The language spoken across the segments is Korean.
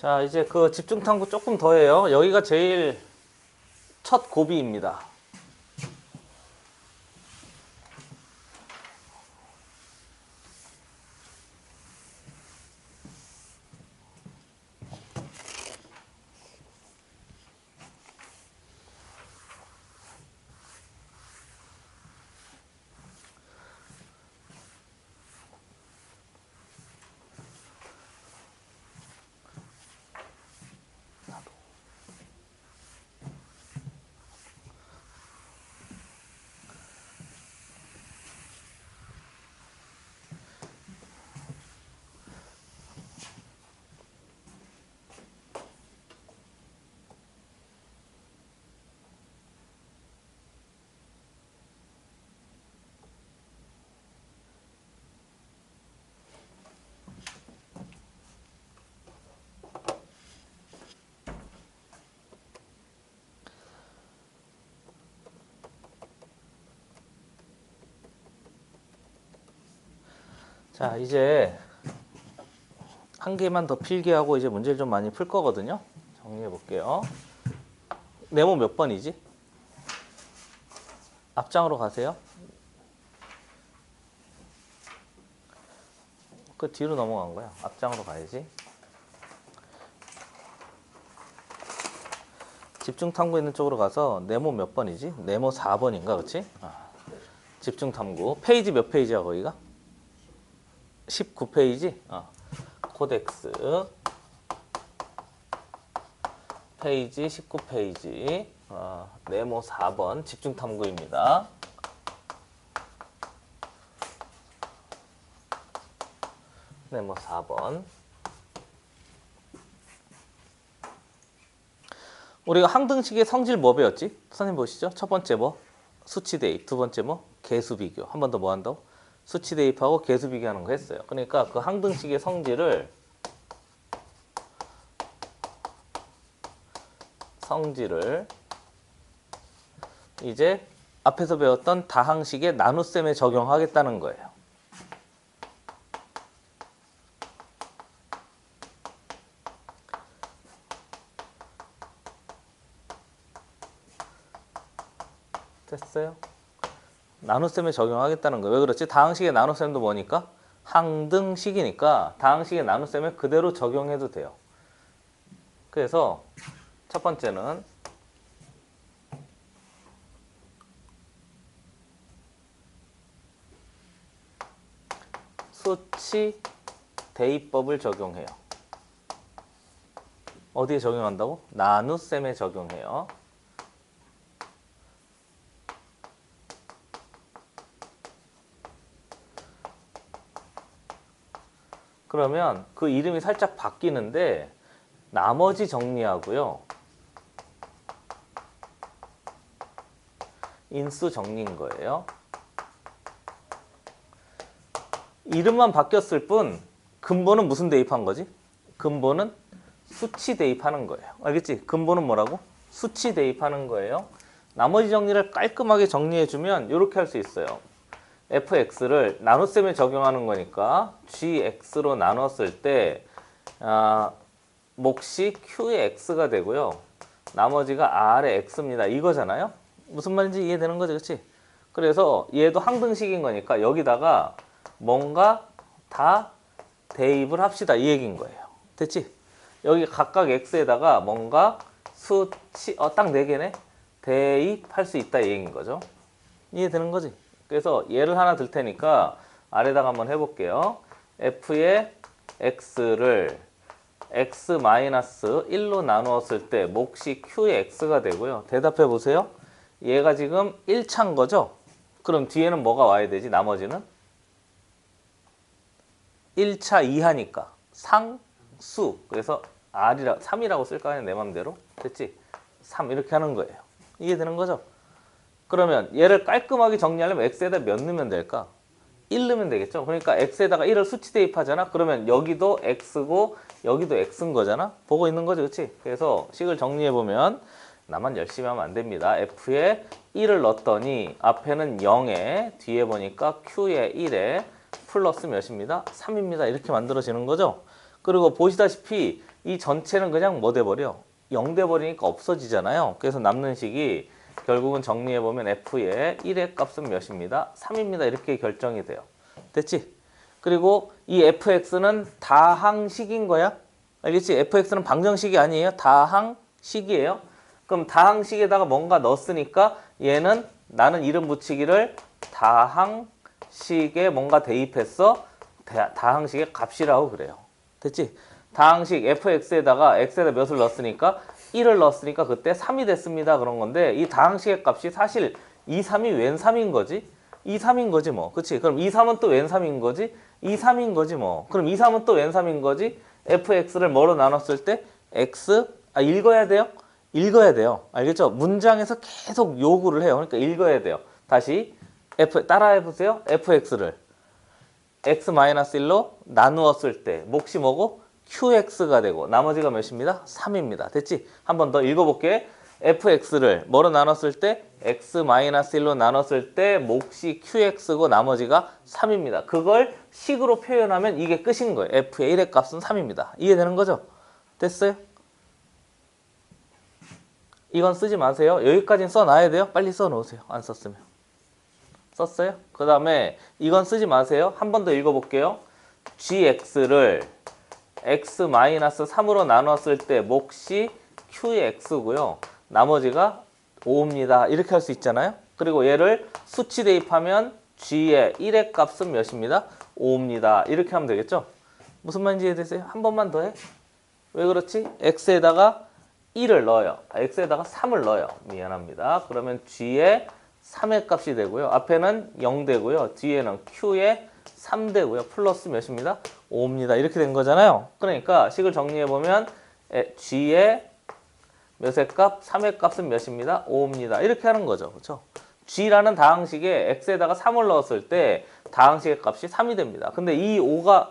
자, 이제 그 집중 탐구 조금 더 해요. 여기가 제일 첫 고비입니다. 자, 이제 한 개만 더 필기하고 이제 문제를 좀 많이 풀 거거든요. 정리해 볼게요. 네모 몇 번이지? 앞장으로 가세요. 그 뒤로 넘어간 거야. 앞장으로 가야지. 집중 탐구 있는 쪽으로 가서 네모 몇 번이지? 네모 4번인가, 그렇지? 집중 탐구. 페이지 몇 페이지야, 거기가? 19페이지? 코덱스. 페이지 19페이지. 네모 4번 집중 탐구입니다. 네모 4번. 우리가 항등식의 성질 뭐 배웠지? 선생님 보시죠. 첫 번째 뭐? 수치 대입. 두 번째 뭐? 개수 비교. 한 번 더 뭐 한다고? 수치 대입하고 개수 비교하는 거 했어요. 그러니까 그 항등식의 성질을 이제 앞에서 배웠던 다항식의 나눗셈에 적용하겠다는 거예요. 됐어요? 나눗셈에 적용하겠다는 거예요. 왜 그렇지? 다항식의 나눗셈도 뭐니까? 항등식이니까 다항식의 나눗셈에 그대로 적용해도 돼요. 그래서 첫 번째는 수치 대입법을 적용해요. 어디에 적용한다고? 나눗셈에 적용해요. 그러면 그 이름이 살짝 바뀌는데 나머지 정리하고요. 인수 정리인 거예요. 이름만 바뀌었을 뿐 근본은 무슨 대입한 거지? 근본은 수치 대입하는 거예요. 알겠지? 근본은 뭐라고? 수치 대입하는 거예요. 나머지 정리를 깔끔하게 정리해주면 이렇게 할 수 있어요. fx를 나눗셈에 적용하는 거니까 gx로 나눴을 때 몫이 q의 x가 되고요. 나머지가 r의 x입니다. 이거잖아요. 무슨 말인지 이해되는 거죠, 그렇지? 그래서 얘도 항등식인 거니까 여기다가 뭔가 다 대입을 합시다 이 얘기인 거예요. 됐지? 여기 각각 x에다가 뭔가 수치 딱 4개네 대입할 수 있다 이 얘기인 거죠. 이해되는 거지? 그래서 예를 하나 들 테니까 아래다가 한번 해볼게요. f의 x를 x-1로 나누었을 때 몫이 q의 x가 되고요. 대답해 보세요. 얘가 지금 1차인 거죠? 그럼 뒤에는 뭐가 와야 되지? 나머지는? 1차 이하니까 상수. 그래서 R이라 3이라고 쓸 거 아니야 내 맘대로. 됐지? 3 이렇게 하는 거예요. 이해되는 거죠? 그러면 얘를 깔끔하게 정리하려면 x에다 몇 넣으면 될까? 1 넣으면 되겠죠? 그러니까 x에다가 1을 수치 대입하잖아? 그러면 여기도 x고 여기도 x인 거잖아? 보고 있는 거죠, 그렇지? 그래서 식을 정리해보면 나만 열심히 하면 안 됩니다. f에 1을 넣었더니 앞에는 0에 뒤에 보니까 q에 1에 플러스 몇입니다? 3입니다. 이렇게 만들어지는 거죠? 그리고 보시다시피 이 전체는 그냥 뭐 돼버려? 0 돼버리니까 없어지잖아요. 그래서 남는 식이 결국은 정리해보면 f의 1의 값은 몇입니다? 3입니다. 이렇게 결정이 돼요. 됐지? 그리고 이 fx는 다항식인 거야. 알겠지? fx는 방정식이 아니에요. 다항식이에요. 그럼 다항식에다가 뭔가 넣었으니까 얘는 나는 이름 붙이기를 다항식에 뭔가 대입했어. 다항식의 값이라고 그래요. 됐지? 다항식 fx에다가 x에다 몇을 넣었으니까 1을 넣었으니까 그때 3이 됐습니다. 그런 건데 이 다항식의 값이 사실 2, 3이 웬 3인 거지? 2, 3인 거지 뭐. 그치? 그럼 2, 3은 또 웬 3인 거지? 2, 3인 거지 뭐. 그럼 2, 3은 또 웬 3인 거지? fx를 뭐로 나눴을 때 읽어야 돼요? 읽어야 돼요. 알겠죠? 문장에서 계속 요구를 해요. 그러니까 읽어야 돼요. 다시 따라해보세요. fx를 x-1로 나누었을 때 몫이 뭐고? qx가 되고 나머지가 몇입니다? 3입니다. 됐지? 한 번 더 읽어볼게. fx를 뭐로 나눴을 때? x-1로 나눴을 때 몫이 qx고 나머지가 3입니다. 그걸 식으로 표현하면 이게 끝인 거예요. f의 1의 값은 3입니다. 이해되는 거죠? 됐어요? 이건 쓰지 마세요. 여기까지는 써놔야 돼요. 빨리 써놓으세요. 안 썼으면. 썼어요? 그 다음에 이건 쓰지 마세요. 한 번 더 읽어볼게요. gx를 x-3으로 나눴을 때 몫이 q의 x고요. 나머지가 5입니다. 이렇게 할 수 있잖아요. 그리고 얘를 수치 대입하면 g의 1의 값은 몇입니다? 5입니다. 이렇게 하면 되겠죠? 무슨 말인지 이해되세요? 한 번만 더 해. 왜 그렇지? x에다가 1을 넣어요. x에다가 3을 넣어요. 미안합니다. 그러면 g의 3의 값이 되고요. 앞에는 0 되고요. 뒤에는 q의 3 되고요. 플러스 몇입니다? 5입니다. 이렇게 된 거잖아요. 그러니까 식을 정리해보면 g의 몇의 값? 3의 값은 몇입니다? 5입니다. 이렇게 하는 거죠. 그렇죠? g라는 다항식에 x에다가 3을 넣었을 때 다항식의 값이 3이 됩니다. 근데 이 5가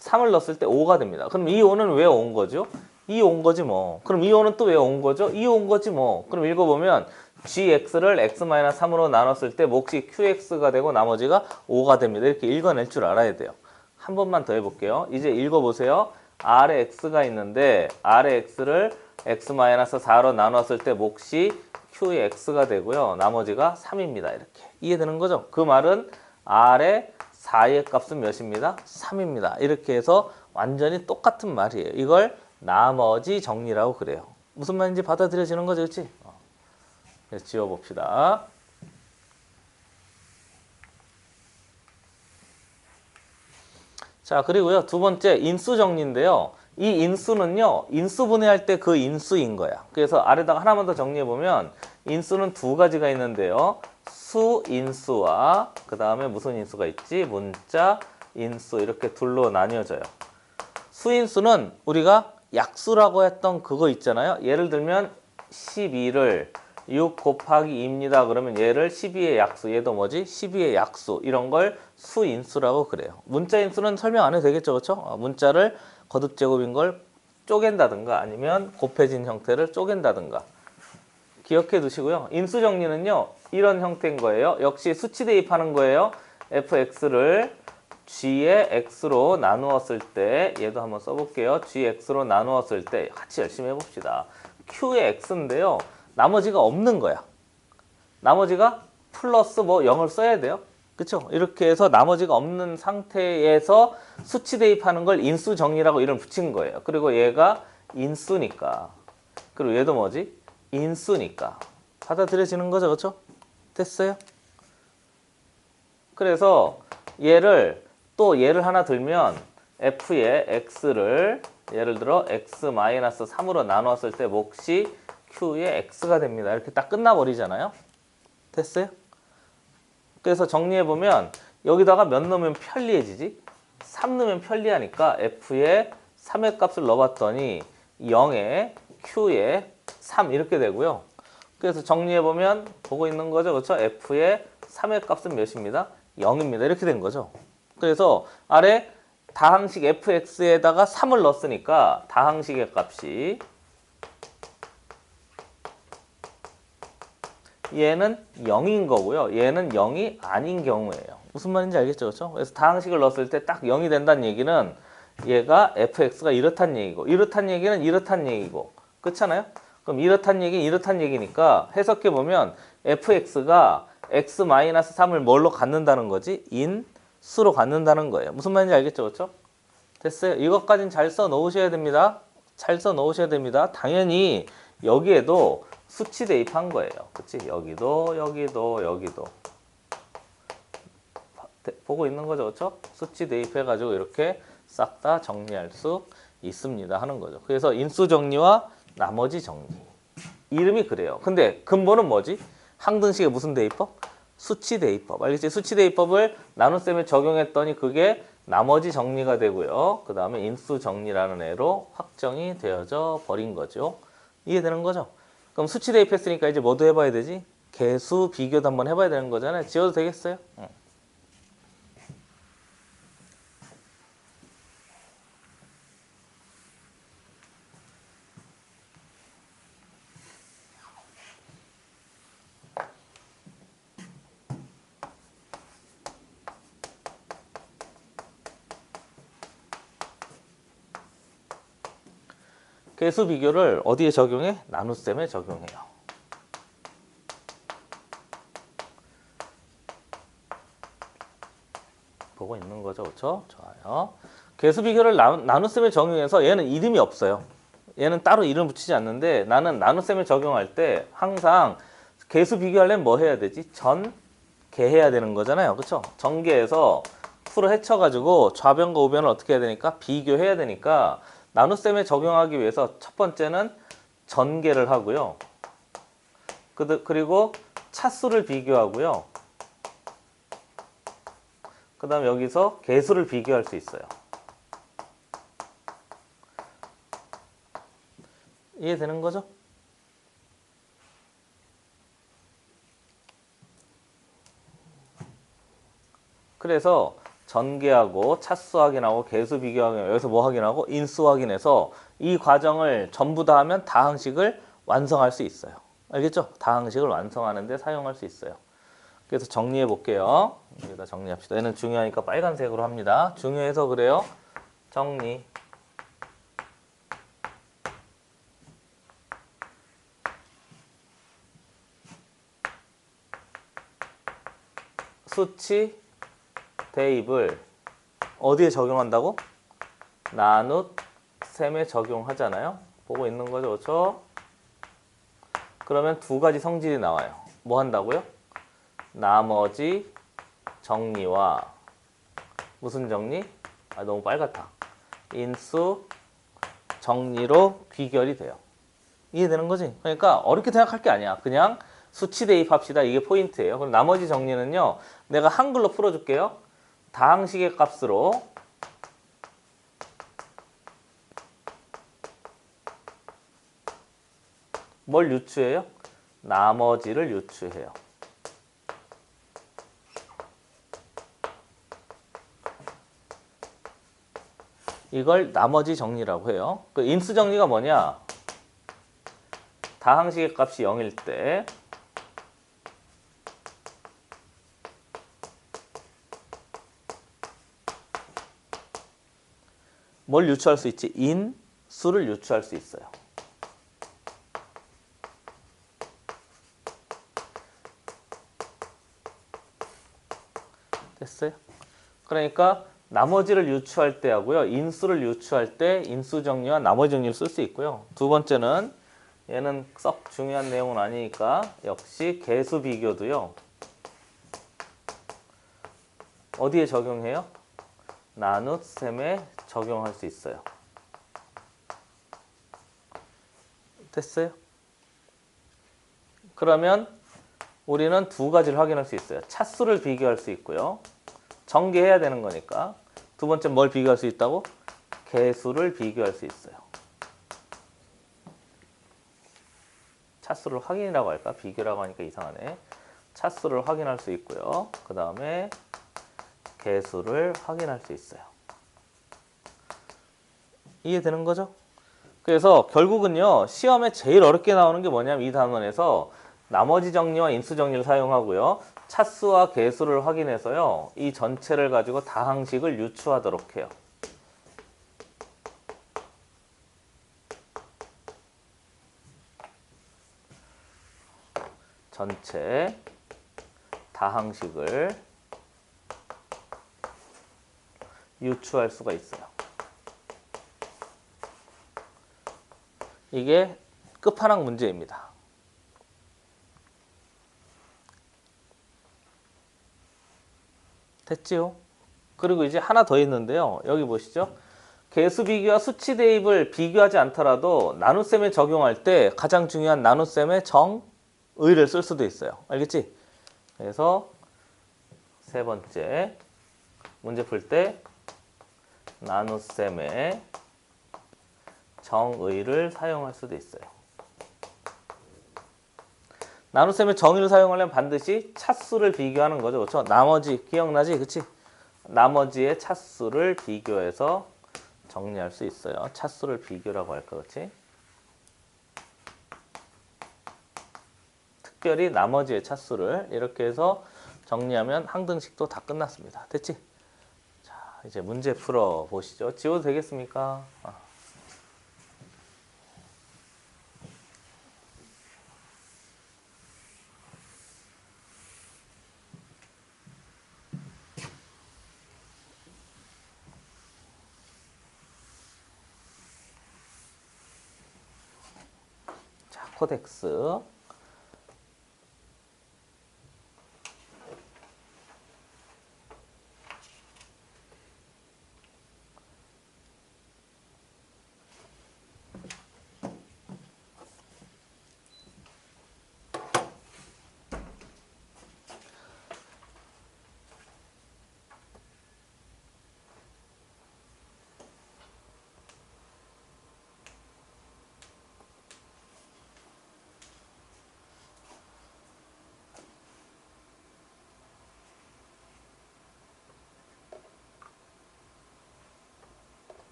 3을 넣었을 때 5가 됩니다. 그럼 이 5는 왜 온 거죠? 이 온 거지 뭐. 그럼 이 5는 또 왜 온 거죠? 이 온 거지 뭐. 그럼 읽어보면 gx를 x-3으로 나눴을 때 몫이 qx가 되고 나머지가 5가 됩니다. 이렇게 읽어낼 줄 알아야 돼요. 한 번만 더 해볼게요. 이제 읽어보세요. R에 x가 있는데 R의 x를 x-4로 나눴을 때 몫이 q의 x가 되고요. 나머지가 3입니다. 이렇게 이해되는 거죠? 그 말은 R의 4의 값은 몇입니다? 3입니다. 이렇게 해서 완전히 똑같은 말이에요. 이걸 나머지 정리라고 그래요. 무슨 말인지 받아들여지는 거죠, 그렇지? 그래서 지워봅시다. 자, 그리고요, 두 번째 인수 정리인데요. 이 인수는요, 인수분해할 때 그 인수인 거야. 그래서 아래다가 하나만 더 정리해보면 인수는 두 가지가 있는데요. 수인수와 그 다음에 무슨 인수가 있지? 문자 인수 이렇게 둘로 나뉘어져요. 수인수는 우리가 약수라고 했던 그거 있잖아요. 예를 들면 12를 6 곱하기 2입니다. 그러면 얘를 12의 약수, 얘도 뭐지? 12의 약수 이런 걸 수인수라고 그래요. 문자인수는 설명 안 해도 되겠죠, 그렇죠? 문자를 거듭제곱인 걸 쪼갠다든가 아니면 곱해진 형태를 쪼갠다든가 기억해 두시고요. 인수 정리는요, 이런 형태인 거예요. 역시 수치 대입하는 거예요. fx를 g의 x로 나누었을 때, 얘도 한번 써볼게요. gx로 나누었을 때 같이 열심히 해봅시다. q의 x인데요. 나머지가 없는 거야. 나머지가 플러스 뭐 0을 써야 돼요. 그쵸? 이렇게 해서 나머지가 없는 상태에서 수치 대입하는 걸 인수 정리라고 이름 붙인 거예요. 그리고 얘가 인수니까. 그리고 얘도 뭐지? 인수니까. 받아들여지는 거죠. 그쵸? 됐어요? 그래서 얘를 또 예를 하나 들면 f의 x를 예를 들어 x-3으로 나누었을 때 몫이 q의 x가 됩니다. 이렇게 딱 끝나버리잖아요. 됐어요? 그래서 정리해보면 여기다가 몇 넣으면 편리해지지? 3 넣으면 편리하니까 f의 3의 값을 넣어봤더니 0에 q의 3 이렇게 되고요. 그래서 정리해보면 보고 있는 거죠. 그렇죠? f의 3의 값은 몇입니다? 0입니다. 이렇게 된 거죠. 그래서 아래 다항식 fx에다가 3을 넣었으니까 다항식의 값이 얘는 0인 거고요. 얘는 0이 아닌 경우예요. 무슨 말인지 알겠죠? 그렇죠? 그래서 다항식을 넣었을 때 딱 0이 된다는 얘기는 얘가 fx가 이렇단 얘기고 이렇단 얘기는 이렇단 얘기고 그렇잖아요? 그럼 이렇단 얘기는 이렇단 얘기니까 해석해 보면 fx가 x-3을 뭘로 갖는다는 거지? 인수로 갖는다는 거예요. 무슨 말인지 알겠죠? 그렇죠? 됐어요. 이것까지는 잘 써 놓으셔야 됩니다. 잘 써 놓으셔야 됩니다. 당연히 여기에도 수치 대입한 거예요. 그치? 여기도 여기도 보고 있는 거죠. 그렇죠? 수치 대입해 가지고 이렇게 싹 다 정리할 수 있습니다 하는 거죠. 그래서 인수 정리와 나머지 정리. 이름이 그래요. 근데 근본은 뭐지? 항등식의 무슨 대입법? 수치 대입법. 알겠지? 수치 대입법을 나눗셈에 적용했더니 그게 나머지 정리가 되고요. 그 다음에 인수 정리라는 애로 확정이 되어져 버린 거죠. 이해되는 거죠? 그럼 수치 대입했으니까 이제 뭐도 해봐야 되지? 개수 비교도 한번 해봐야 되는 거잖아요. 지워도 되겠어요? 응. 개수 비교를 어디에 적용해? 나눗셈에 적용해요. 보고 있는 거죠. 그렇죠? 좋아요. 개수 비교를 나눗셈에 적용해서 얘는 이름이 없어요. 얘는 따로 이름 붙이지 않는데 나는 나눗셈에 적용할 때 항상 개수 비교하려면 뭐 해야 되지? 전개해야 되는 거잖아요. 그렇죠? 전개해서 풀을 헤쳐가지고 좌변과 우변을 어떻게 해야 되니까? 비교해야 되니까 나눗셈에 적용하기 위해서 첫 번째는 전개를 하고요. 그리고 차수를 비교하고요. 그 다음에 여기서 개수를 비교할 수 있어요. 이해되는 거죠? 그래서 전개하고 차수 확인하고 개수 비교 확인하고 여기서 뭐 확인하고 인수 확인해서 이 과정을 전부 다 하면 다항식을 완성할 수 있어요. 알겠죠? 다항식을 완성하는 데 사용할 수 있어요. 그래서 정리해 볼게요. 여기다 정리합시다. 얘는 중요하니까 빨간색으로 합니다. 중요해서 그래요. 정리. 수치 대입을 어디에 적용한다고? 나눗셈에 적용하잖아요. 보고 있는 거죠. 그렇죠? 그러면 두 가지 성질이 나와요. 뭐 한다고요? 나머지 정리와 무슨 정리? 아, 너무 빨갛다. 인수 정리로 귀결이 돼요. 이해되는 거지? 그러니까 어렵게 생각할 게 아니야. 그냥 수치 대입합시다. 이게 포인트예요. 그럼 나머지 정리는요. 내가 한글로 풀어줄게요. 다항식의 값으로 뭘 유추해요? 나머지를 유추해요. 이걸 나머지 정리라고 해요. 그 인수 정리가 뭐냐? 다항식의 값이 0일 때 뭘 유추할 수 있지? 인수를 유추할 수 있어요. 됐어요? 그러니까 나머지를 유추할 때 하고요. 인수를 유추할 때 인수 정리와 나머지 정리를 쓸 수 있고요. 두 번째는 얘는 썩 중요한 내용은 아니니까 역시 개수 비교도요. 어디에 적용해요? 나눗셈에 적용할 수 있어요. 됐어요? 그러면 우리는 두 가지를 확인할 수 있어요. 차수를 비교할 수 있고요. 전개해야 되는 거니까. 두 번째 뭘 비교할 수 있다고? 개수를 비교할 수 있어요. 차수를 확인이라고 할까? 비교라고 하니까 이상하네. 차수를 확인할 수 있고요. 그 다음에 개수를 확인할 수 있어요. 이해되는 거죠? 그래서 결국은요. 시험에 제일 어렵게 나오는 게 뭐냐면 이 단원에서 나머지 정리와 인수 정리를 사용하고요. 차수와 개수를 확인해서요. 이 전체를 가지고 다항식을 유추하도록 해요. 전체 다항식을 유추할 수가 있어요. 이게 끝판왕 문제입니다. 됐지요? 그리고 이제 하나 더 있는데요. 여기 보시죠. 개수 비교와 수치 대입을 비교하지 않더라도 나눗셈에 적용할 때 가장 중요한 나눗셈의 정의를 쓸 수도 있어요. 알겠지? 그래서 세 번째 문제 풀 때 나눗셈의 정의를 사용할 수도 있어요. 나눗셈의 정의를 사용하려면 반드시 차수를 비교하는 거죠. 그렇죠? 나머지 기억나지? 그치? 나머지의 차수를 비교해서 정리할 수 있어요. 차수를 비교라고 할까? 그렇지? 특별히 나머지의 차수를 이렇게 해서 정리하면 항등식도 다 끝났습니다. 됐지? 자, 이제 문제 풀어 보시죠. 지워도 되겠습니까? 자, 코덱스.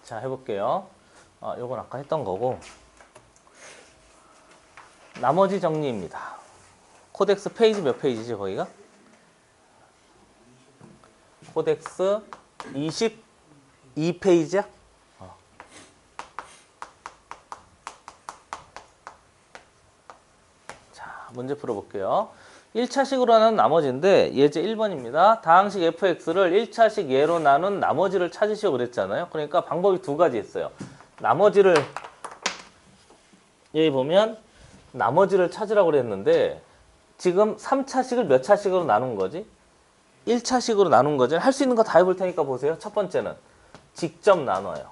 자, 해볼게요. 요건 아까 했던 거고. 나머지 정리입니다. 코덱스 페이지 몇 페이지지, 거기가? 코덱스 22페이지야? 자, 문제 풀어볼게요. 1차식으로 나눈 나머지인데 예제 1번입니다. 다항식 fx를 1차식 예로 나눈 나머지를 찾으시오 그랬잖아요. 그러니까 방법이 두 가지 있어요. 나머지를 여기 보면 나머지를 찾으라고 그랬는데 지금 3차식을 몇 차식으로 나눈 거지? 1차식으로 나눈 거지. 할 수 있는 거 다 해볼 테니까 보세요. 첫 번째는 직접 나눠요.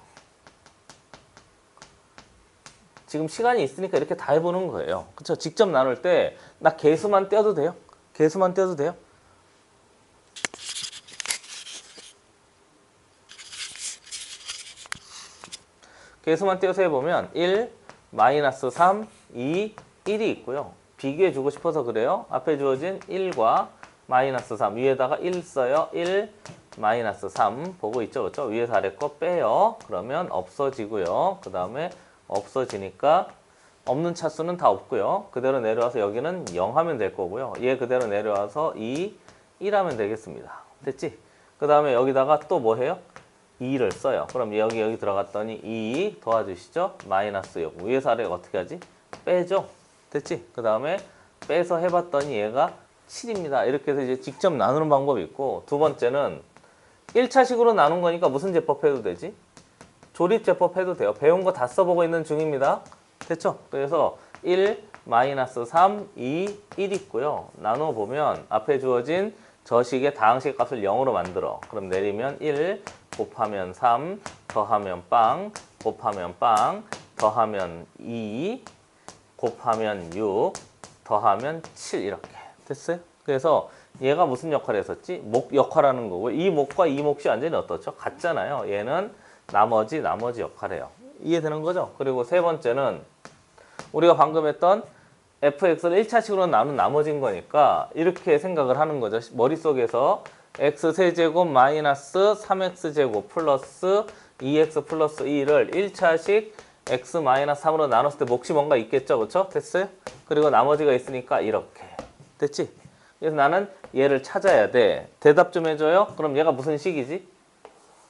지금 시간이 있으니까 이렇게 다 해보는 거예요. 그쵸? 직접 나눌 때 나 개수만 떼어도 돼요? 개수만 떼어도 돼요? 개수만 떼어서 해보면 1, 마이너스 3, 2, 1이 있고요. 비교해주고 싶어서 그래요. 앞에 주어진 1과 마이너스 3 위에다가 1 써요. 1, 마이너스 3 보고 있죠? 그렇죠? 위에서 아래 거 빼요. 그러면 없어지고요. 그 다음에 없어지니까 없는 차수는 다 없고요. 그대로 내려와서 여기는 0 하면 될 거고요. 얘 그대로 내려와서 2, 1 하면 되겠습니다. 됐지? 그 다음에 여기다가 또 뭐 해요? 2를 써요. 그럼 여기 들어갔더니 2 도와주시죠? 마이너스 6. 위에서 아래가 어떻게 하지? 빼죠? 됐지? 그 다음에 빼서 해봤더니 얘가 7입니다. 이렇게 해서 이제 직접 나누는 방법이 있고, 두 번째는 1차식으로 나눈 거니까 무슨 제법 해도 되지? 조립제법 해도 돼요. 배운 거 다 써보고 있는 중입니다. 됐죠? 그래서 1, 마이너스 3, 2, 1 있고요. 나눠보면 앞에 주어진 저식의 다항식 값을 0으로 만들어. 그럼 내리면 1, 곱하면 3, 더하면 빵, 곱하면 빵, 더하면 2, 곱하면 6, 더하면 7 이렇게. 됐어요? 그래서 얘가 무슨 역할을 했었지? 목 역할하는 거고, 이 목과 이 몫이 완전히 어떻죠? 같잖아요. 얘는 나머지 역할을 해요. 이해되는 거죠? 그리고 세 번째는 우리가 방금 했던 fx를 1차식으로 나눈 나머진 거니까 이렇게 생각을 하는 거죠. 머릿속에서 x세제곱 마이너스 3x제곱 플러스 2x 플러스 2를 1차식 x 마이너스 3으로 나눴을 때 몫이 뭔가 있겠죠? 그렇죠? 됐어요? 그리고 나머지가 있으니까 이렇게. 됐지? 그래서 나는 얘를 찾아야 돼. 대답 좀 해줘요. 그럼 얘가 무슨 식이지?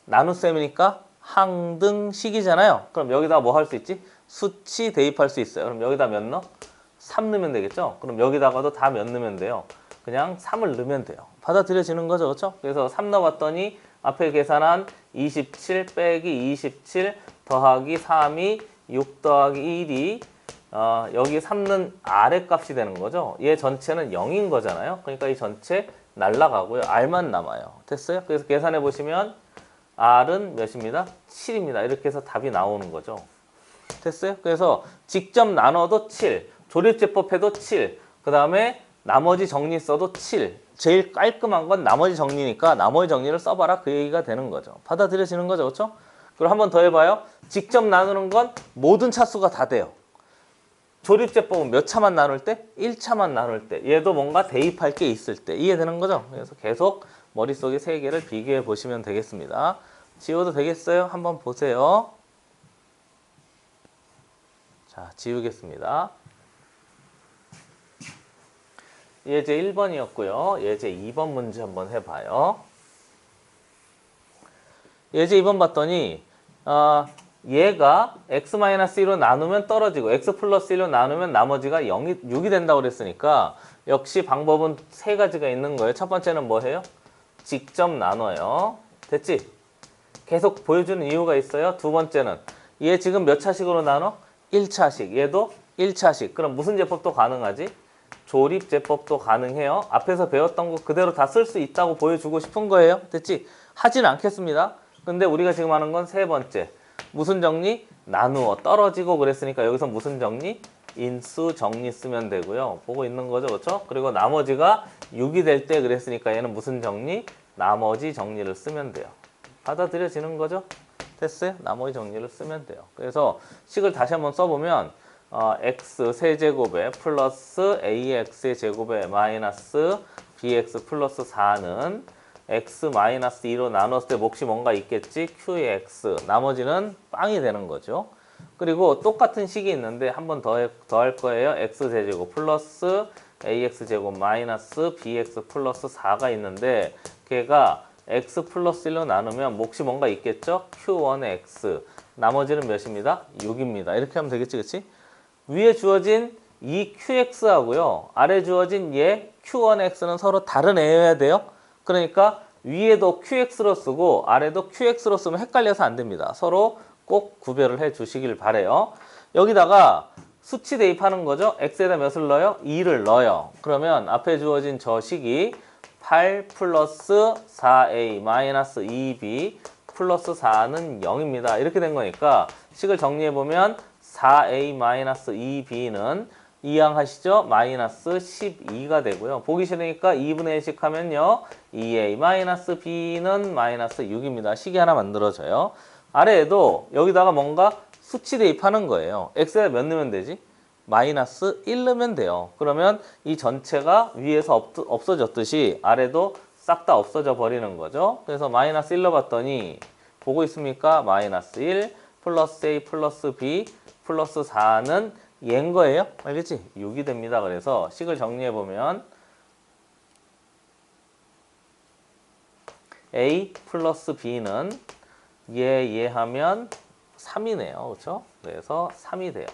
나눗셈이니까 항등식이잖아요. 그럼 여기다 뭐 할 수 있지? 수치 대입할 수 있어요. 그럼 여기다 몇 넣어? 3 넣으면 되겠죠? 그럼 여기다가도 다 몇 넣으면 돼요? 그냥 3을 넣으면 돼요. 받아들여지는 거죠. 그렇죠? 그래서 3 넣어봤더니 앞에 계산한 27 빼기 27 더하기 3이 6 더하기 1이 여기 3는 아래 값이 되는 거죠. 얘 전체는 0인 거잖아요. 그러니까 이 전체 날라가고요. R만 남아요. 됐어요? 그래서 계산해 보시면 R은 몇입니다? 7입니다. 이렇게 해서 답이 나오는 거죠. 됐어요? 그래서 직접 나눠도 7, 조립제법 해도 7, 그 다음에 나머지 정리 써도 7. 제일 깔끔한 건 나머지 정리니까 나머지 정리를 써봐라, 그 얘기가 되는 거죠. 받아들여지는 거죠. 그렇죠? 그리고 한 번 더 해봐요. 직접 나누는 건 모든 차수가 다 돼요. 조립제법은 몇 차만 나눌 때? 1차만 나눌 때. 얘도 뭔가 대입할 게 있을 때. 이해되는 거죠? 그래서 계속 머릿속에 세 개를 비교해 보시면 되겠습니다. 지워도 되겠어요? 한번 보세요. 자, 지우겠습니다. 예제 1번이었고요. 예제 2번 문제 한번 해봐요. 예제 2번 봤더니 얘가 x-1로 나누면 떨어지고 x 플러스 1로 나누면 나머지가 6이 된다고 그랬으니까 역시 방법은 세 가지가 있는 거예요. 첫 번째는 뭐 해요? 직접 나눠요. 됐지? 계속 보여주는 이유가 있어요. 두 번째는 얘 지금 몇 차식으로 나눠? 1차식. 얘도 1차식. 그럼 무슨 제법도 가능하지? 조립제법도 가능해요. 앞에서 배웠던 거 그대로 다 쓸 수 있다고 보여주고 싶은 거예요. 됐지? 하진 않겠습니다. 근데 우리가 지금 하는 건 세 번째. 무슨 정리? 나누어. 떨어지고 그랬으니까 여기서 무슨 정리? 인수 정리 쓰면 되고요. 보고 있는 거죠. 그렇죠? 그리고 나머지가 6이 될 때 그랬으니까 얘는 무슨 정리? 나머지 정리를 쓰면 돼요. 받아들여지는 거죠? 됐어요? 나머지 정리를 쓰면 돼요. 그래서 식을 다시 한번 써보면 x 세제곱에 플러스 ax의 제곱에 마이너스 bx 플러스 4는 x 마이너스 2로 나눴을 때 몫이 뭔가 있겠지? q의 x. 나머지는 빵이 되는 거죠. 그리고 똑같은 식이 있는데 한 번 더 할 거예요. x 세제곱 플러스 ax 제곱 마이너스 bx 플러스 4가 있는데 걔가 x 플러스 1로 나누면 몫이 뭔가 있겠죠? q1의 x. 나머지는 몇입니다? 6입니다. 이렇게 하면 되겠지, 그치? 위에 주어진 이 qx하고요. 아래 주어진 얘 q1의 x는 서로 다른 애여야 돼요. 그러니까 위에도 qx로 쓰고 아래도 qx로 쓰면 헷갈려서 안 됩니다. 서로 꼭 구별을 해 주시길 바래요. 여기다가 수치 대입하는 거죠. x에다 몇을 넣어요? 2를 넣어요. 그러면 앞에 주어진 저 식이 8 플러스 4a 마이너스 2b 플러스 4는 0입니다. 이렇게 된 거니까 식을 정리해보면 4a 마이너스 2b는 이항하시죠? 마이너스 12가 되고요. 보기 싫으니까 2분의 1씩 하면요. 2a 마이너스 b는 마이너스 6입니다. 식이 하나 만들어져요. 아래에도 여기다가 뭔가 수치 대입하는 거예요. x에다 몇 넣으면 되지? 마이너스 1 넣으면 돼요. 그러면 이 전체가 위에서 없어졌듯이 아래도 싹 다 없어져 버리는 거죠. 그래서 마이너스 1 넣어봤더니 보고 있습니까? 마이너스 1 플러스 a 플러스 b 플러스 4는 얘인 거예요. 알겠지? 6이 됩니다. 그래서 식을 정리해보면 a 플러스 b는 얘 하면 3이네요. 그렇죠? 그래서 3이 돼요.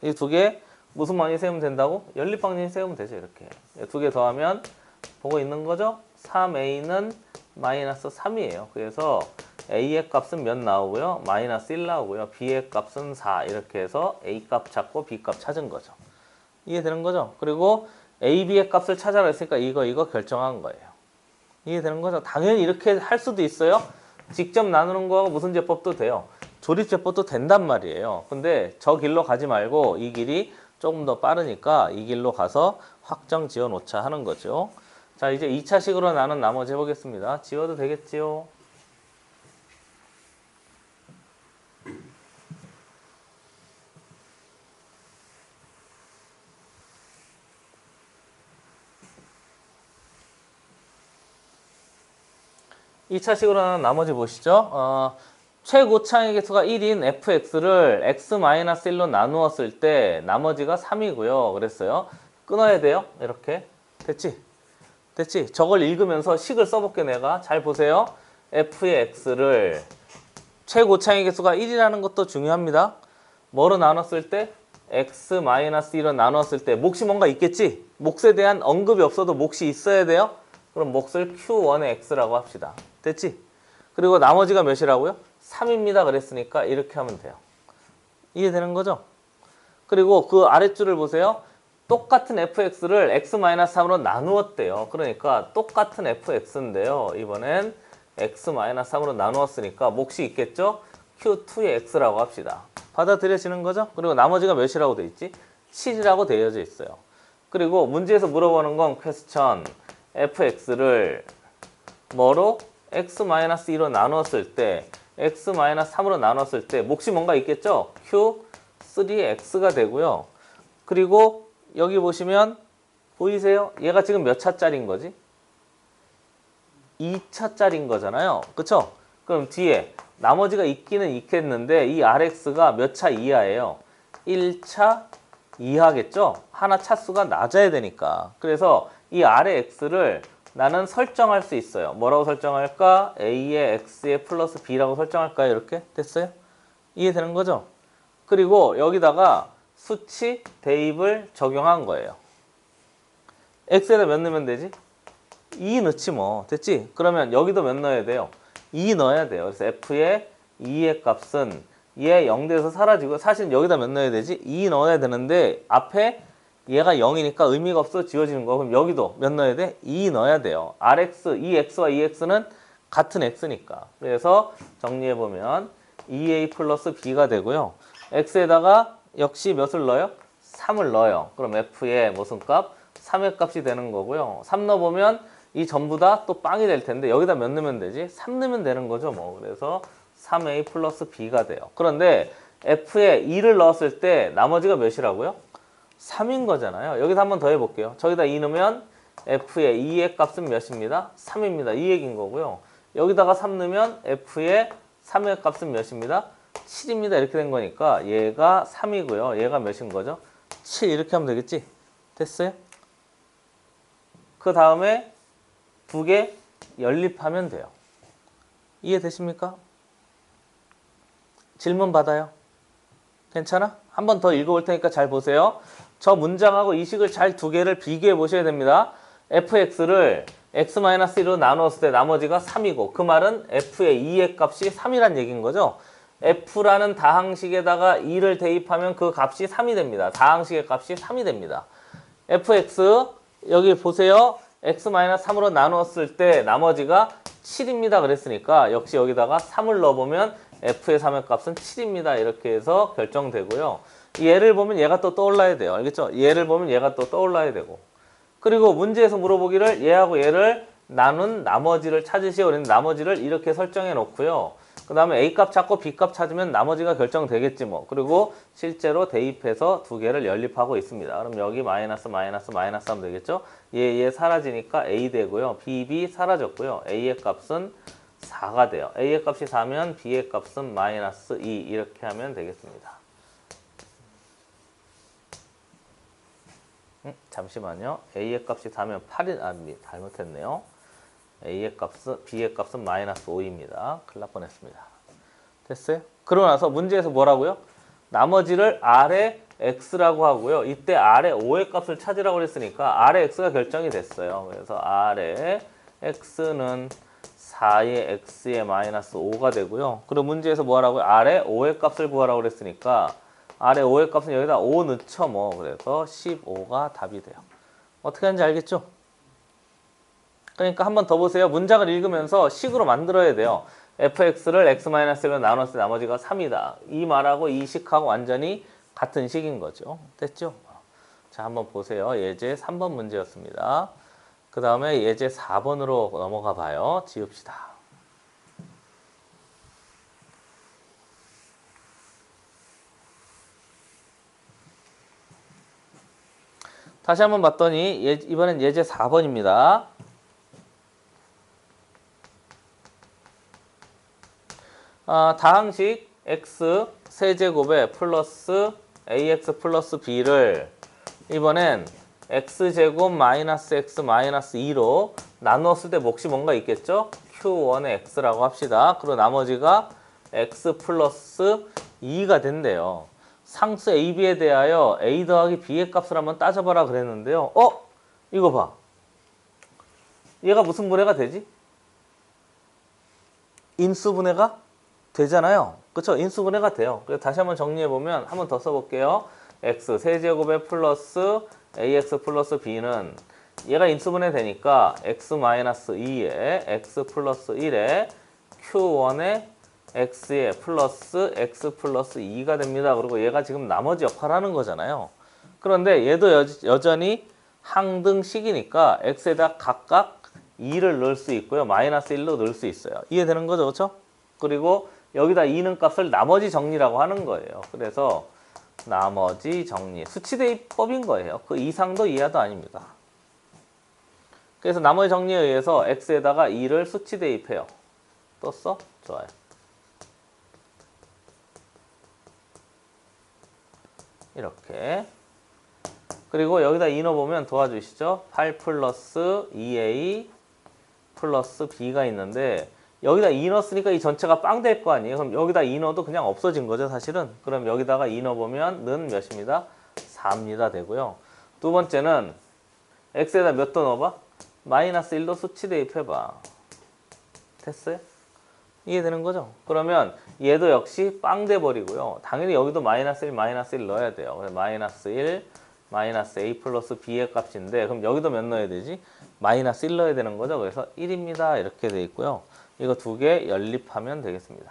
이 두 개 무슨 많이 세우면 된다고? 연립방정식 세우면 되죠. 이렇게. 두 개 더하면 보고 있는 거죠? 3a는 마이너스 3이에요. 그래서 a의 값은 몇 나오고요? 마이너스 1 나오고요. b의 값은 4. 이렇게 해서 a 값 찾고 b 값 찾은 거죠. 이해되는 거죠? 그리고 a, b의 값을 찾아라 했으니까 이거 결정한 거예요. 이해되는 거죠? 당연히 이렇게 할 수도 있어요. 직접 나누는 거하고 무슨 제법도 돼요. 조립제법도 된단 말이에요. 근데 저 길로 가지 말고 이 길이 조금 더 빠르니까 이 길로 가서 확정 지어 놓자 하는 거죠. 자, 이제 2차식으로 나눈 나머지 해보겠습니다. 지워도 되겠지요? 2차식으로 하는 나머지 보시죠. 최고차의 개수가 1인 fx를 x-1로 나누었을 때 나머지가 3이고요. 그랬어요. 끊어야 돼요. 이렇게. 됐지? 됐지? 저걸 읽으면서 식을 써볼게 내가. 잘 보세요. f의 x를 최고차의 개수가 1이라는 것도 중요합니다. 뭐로 나눴을 때? x-1로 나눴을 때 몫이 뭔가 있겠지? 몫에 대한 언급이 없어도 몫이 있어야 돼요. 그럼 몫을 q1의 x라고 합시다. 됐지? 그리고 나머지가 몇이라고요? 3입니다. 그랬으니까 이렇게 하면 돼요. 이해되는 거죠? 그리고 그 아랫줄을 보세요. 똑같은 fx를 x-3으로 나누었대요. 그러니까 똑같은 fx인데요. 이번엔 x-3으로 나누었으니까 몫이 있겠죠? q2의 x라고 합시다. 받아들여지는 거죠? 그리고 나머지가 몇이라고 돼 있지? 7이라고 되어져 있어요. 그리고 문제에서 물어보는 건 퀘스천 fx를 뭐로? x-2로 나눴을 때 x-3으로 나눴을 때 몫이 뭔가 있겠죠? q3x가 되고요. 그리고 여기 보시면 보이세요? 얘가 지금 몇 차짜리인 거지? 2차짜리인 거잖아요. 그쵸? 그럼 뒤에 나머지가 있기는 있겠는데 이 rx가 몇 차 이하예요? 1차 이하겠죠? 하나 차수가 낮아야 되니까. 그래서 이 r의 x를 나는 설정할 수 있어요. 뭐라고 설정할까? a의 x의 플러스 b라고 설정할까요? 이렇게 됐어요? 이해되는 거죠? 그리고 여기다가 수치 대입을 적용한 거예요. x에다 몇 넣으면 되지? 2 넣지 뭐. 됐지? 그러면 여기도 몇 넣어야 돼요? 2 넣어야 돼요. 그래서 f의 2의 값은 얘 0대에서 사라지고 사실 여기다 몇 넣어야 되지? 2 넣어야 되는데 앞에 얘가 0이니까 의미가 없어 지워지는 거. 그럼 여기도 몇 넣어야 돼? 2 넣어야 돼요. rx, 이 x와 이 x는 같은 x니까. 그래서 정리해보면 2a 플러스 b가 되고요. x에다가 역시 몇을 넣어요? 3을 넣어요. 그럼 f의 무슨 값? 3의 값이 되는 거고요. 3 넣어보면 이 전부 다 또 빵이 될 텐데 여기다 몇 넣으면 되지? 3 넣으면 되는 거죠. 뭐. 그래서 3a 플러스 b가 돼요. 그런데 f에 2를 넣었을 때 나머지가 몇이라고요? 3인 거잖아요. 여기서 한번 더 해볼게요. 저기다 2 넣으면 f의 2의 값은 몇입니다? 3입니다. 이 얘기인 거고요. 여기다가 3 넣으면 f의 3의 값은 몇입니다? 7입니다. 이렇게 된 거니까 얘가 3이고요. 얘가 몇인 거죠? 7 이렇게 하면 되겠지? 됐어요? 그 다음에 두 개 연립하면 돼요. 이해되십니까? 질문 받아요. 괜찮아? 한 번 더 읽어볼 테니까 잘 보세요. 저 문장하고 이 식을 잘 두 개를 비교해 보셔야 됩니다. fx를 x-1로 나누었을 때 나머지가 3이고 그 말은 f의 2의 값이 3이란 얘기인 거죠. f라는 다항식에다가 2를 대입하면 그 값이 3이 됩니다. 다항식의 값이 3이 됩니다. fx 여기 보세요. x-3으로 나누었을 때 나머지가 7입니다. 그랬으니까 역시 여기다가 3을 넣어보면 f의 3의 값은 7입니다. 이렇게 해서 결정되고요. 얘를 보면 얘가 또 떠올라야 돼요. 알겠죠? 얘를 보면 얘가 또 떠올라야 되고. 그리고 문제에서 물어보기를 얘하고 얘를 나눈 나머지를 찾으시오. 그랬는데 나머지를 이렇게 설정해 놓고요. 그 다음에 A값 찾고 B값 찾으면 나머지가 결정되겠지 뭐. 그리고 실제로 대입해서 두 개를 연립하고 있습니다. 그럼 여기 마이너스 마이너스 마이너스 하면 되겠죠? 얘 사라지니까 A 되고요. B 사라졌고요. A의 값은 4가 돼요. A의 값이 4면 B의 값은 마이너스 2 이렇게 하면 되겠습니다. 잠시만요. A의 값이 4면 8이 잘못했네요. A의 값은 B의 값은 마이너스 5입니다. 큰일 날 뻔했습니다. 됐어요? 그러고 나서 문제에서 뭐라고요? 나머지를 R의 X라고 하고요. 이때 R의 5의 값을 찾으라고 했으니까 R의 X가 결정이 됐어요. 그래서 R의 X는 4의 X의 마이너스 5가 되고요. 그리고 문제에서 뭐 하라고요? R의 5의 값을 구하라고 했으니까 R의 5의 값은 여기다 5 넣죠. 뭐. 그래서 15가 답이 돼요. 어떻게 하는지 알겠죠? 그러니까 한번 더 보세요. 문장을 읽으면서 식으로 만들어야 돼요. fx를 x-1로 나눴을 때 나머지가 3이다. 이 말하고 이 식하고 완전히 같은 식인 거죠. 됐죠? 자, 한번 보세요. 예제 3번 문제였습니다. 그 다음에 예제 4번으로 넘어가 봐요. 지읍시다. 다시 한번 봤더니 이번엔 예제 4번입니다. 다항식 x 세제곱에 플러스 ax 플러스 b를 이번엔 x제곱 마이너스 x 마이너스 2로 나누었을 때 몫이 뭔가 있겠죠? q1의 x라고 합시다. 그리고 나머지가 x 플러스 2가 된대요. 상수 a, b에 대하여 a 더하기 b의 값을 한번 따져봐라 그랬는데요. 이거 봐. 얘가 무슨 분해가 되지? 인수분해가 되잖아요. 그쵸? 인수분해가 돼요. 그래서 다시 한번 정리해보면 한 번 더 써볼게요. x 세제곱에 플러스 ax 플러스 b는 얘가 인수분해 되니까 x 마이너스 2에 x 플러스 1에 q1에 x에 플러스 x 플러스 2가 됩니다. 그리고 얘가 지금 나머지 역할을 하는 거잖아요. 그런데 얘도 여전히 항등식이니까 x에다 각각 2를 넣을 수 있고요. 마이너스 1로 넣을 수 있어요. 이해되는 거죠? 그렇죠? 그리고 여기다 2는 값을 나머지 정리라고 하는 거예요. 그래서 나머지 정리, 수치대입법인 거예요. 그 이상도 이하도 아닙니다. 그래서 나머지 정리에 의해서 x에다가 2를 수치대입해요. 떴어? 좋아요. 이렇게. 그리고 여기다 2 넣어보면 도와주시죠. 8 플러스 2a 플러스 b가 있는데 여기다 2 넣었으니까 이 전체가 빵 될 거 아니에요. 그럼 여기다 2 넣어도 그냥 없어진 거죠, 사실은. 그럼 여기다가 2 넣어보면 는 몇입니다? 4입니다. 되고요. 두 번째는 x에다 몇 더 넣어봐? 마이너스 1도 수치 대입해봐. 됐어요? 이해되는 거죠? 그러면 얘도 역시 빵 돼버리고요. 당연히 여기도 마이너스 1, 마이너스 1 넣어야 돼요. 그래서 마이너스 1, 마이너스 a 플러스 b의 값인데 그럼 여기도 몇 넣어야 되지? 마이너스 1 넣어야 되는 거죠. 그래서 1입니다. 이렇게 돼 있고요. 이거 두 개 연립하면 되겠습니다.